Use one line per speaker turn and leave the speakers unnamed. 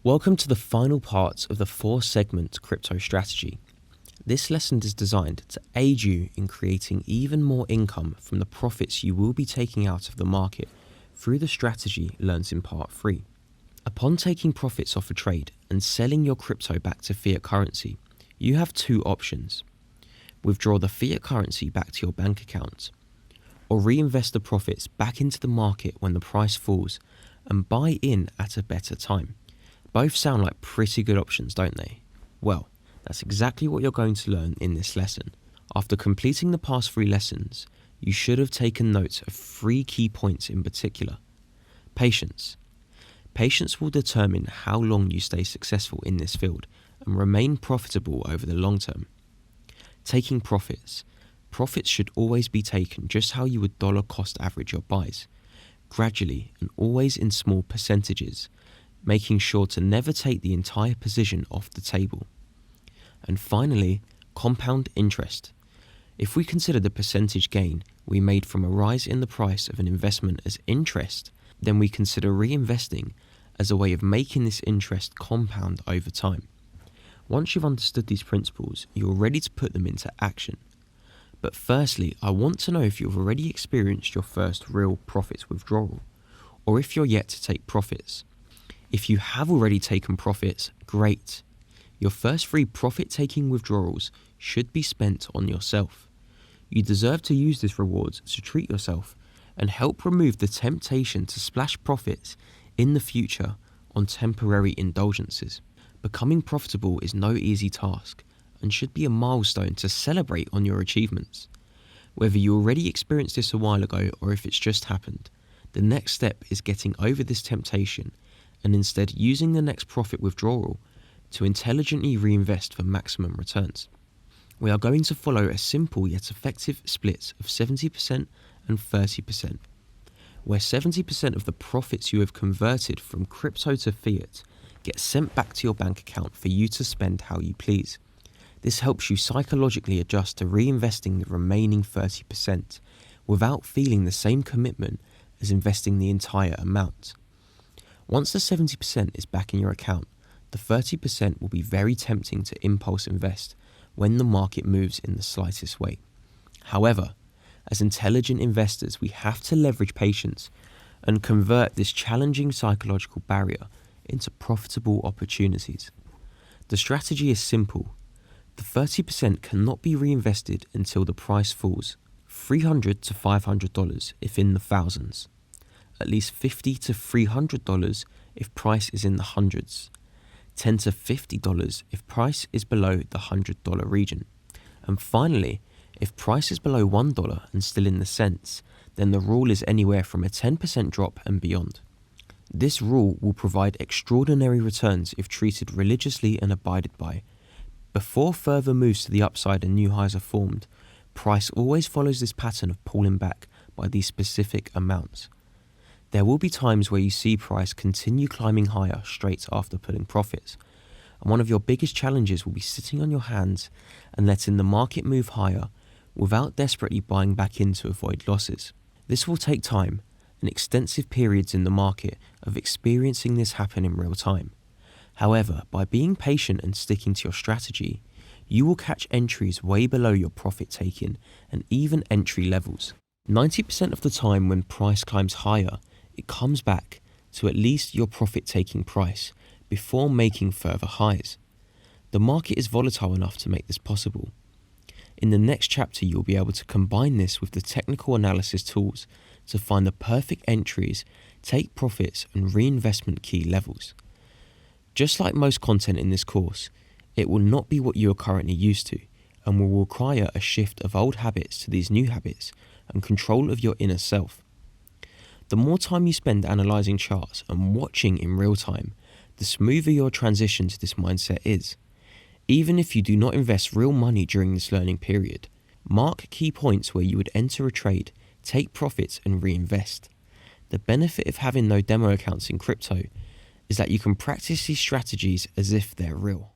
Welcome to the final part of the 4-segment crypto strategy. This lesson is designed to aid you in creating even more income from the profits you will be taking out of the market through the strategy learnt in part 3. Upon taking profits off a trade and selling your crypto back to fiat currency, you have two options. Withdraw the fiat currency back to your bank account, or reinvest the profits back into the market when the price falls and buy in at a better time. Both sound like pretty good options, don't they? Well, that's exactly what you're going to learn in this lesson. After completing the past 3 lessons, you should have taken note of 3 key points in particular. Patience. Patience will determine how long you stay successful in this field and remain profitable over the long term. Taking profits. Profits should always be taken just how you would dollar cost average your buys, gradually and always in small percentages, making sure to never take the entire position off the table. And finally, compound interest. If we consider the percentage gain we made from a rise in the price of an investment as interest, then we consider reinvesting as a way of making this interest compound over time. Once you've understood these principles, you're ready to put them into action. But firstly, I want to know if you've already experienced your first real profits withdrawal, or if you're yet to take profits. If you have already taken profits, great. Your first 3 profit-taking withdrawals should be spent on yourself. You deserve to use this reward to treat yourself and help remove the temptation to splash profits in the future on temporary indulgences. Becoming profitable is no easy task and should be a milestone to celebrate on your achievements. Whether you already experienced this a while ago or if it's just happened, the next step is getting over this temptation and instead using the next profit withdrawal to intelligently reinvest for maximum returns. We are going to follow a simple yet effective split of 70% and 30%, where 70% of the profits you have converted from crypto to fiat get sent back to your bank account for you to spend how you please. This helps you psychologically adjust to reinvesting the remaining 30% without feeling the same commitment as investing the entire amount. Once the 70% is back in your account, the 30% will be very tempting to impulse invest when the market moves in the slightest way. However, as intelligent investors, we have to leverage patience and convert this challenging psychological barrier into profitable opportunities. The strategy is simple. The 30% cannot be reinvested until the price falls $300 to $500 if in the thousands, at least $50 to $300 if price is in the hundreds, $10 to $50 if price is below the $100 region, and finally, if price is below $1 and still in the cents, then the rule is anywhere from a 10% drop and beyond. This rule will provide extraordinary returns if treated religiously and abided by. Before further moves to the upside and new highs are formed, price always follows this pattern of pulling back by these specific amounts. There will be times where you see price continue climbing higher straight after pulling profits, and one of your biggest challenges will be sitting on your hands and letting the market move higher without desperately buying back in to avoid losses. This will take time and extensive periods in the market of experiencing this happen in real time. However, by being patient and sticking to your strategy, you will catch entries way below your profit taking and even entry levels. 90% of the time when price climbs higher, it comes back to at least your profit-taking price before making further highs. The market is volatile enough to make this possible. In the next chapter, you'll be able to combine this with the technical analysis tools to find the perfect entries, take profits, and reinvestment key levels. Just like most content in this course, it will not be what you are currently used to and will require a shift of old habits to these new habits and control of your inner self. The more time you spend analysing charts and watching in real time, the smoother your transition to this mindset is. Even if you do not invest real money during this learning period, mark key points where you would enter a trade, take profits and reinvest. The benefit of having no demo accounts in crypto is that you can practice these strategies as if they're real.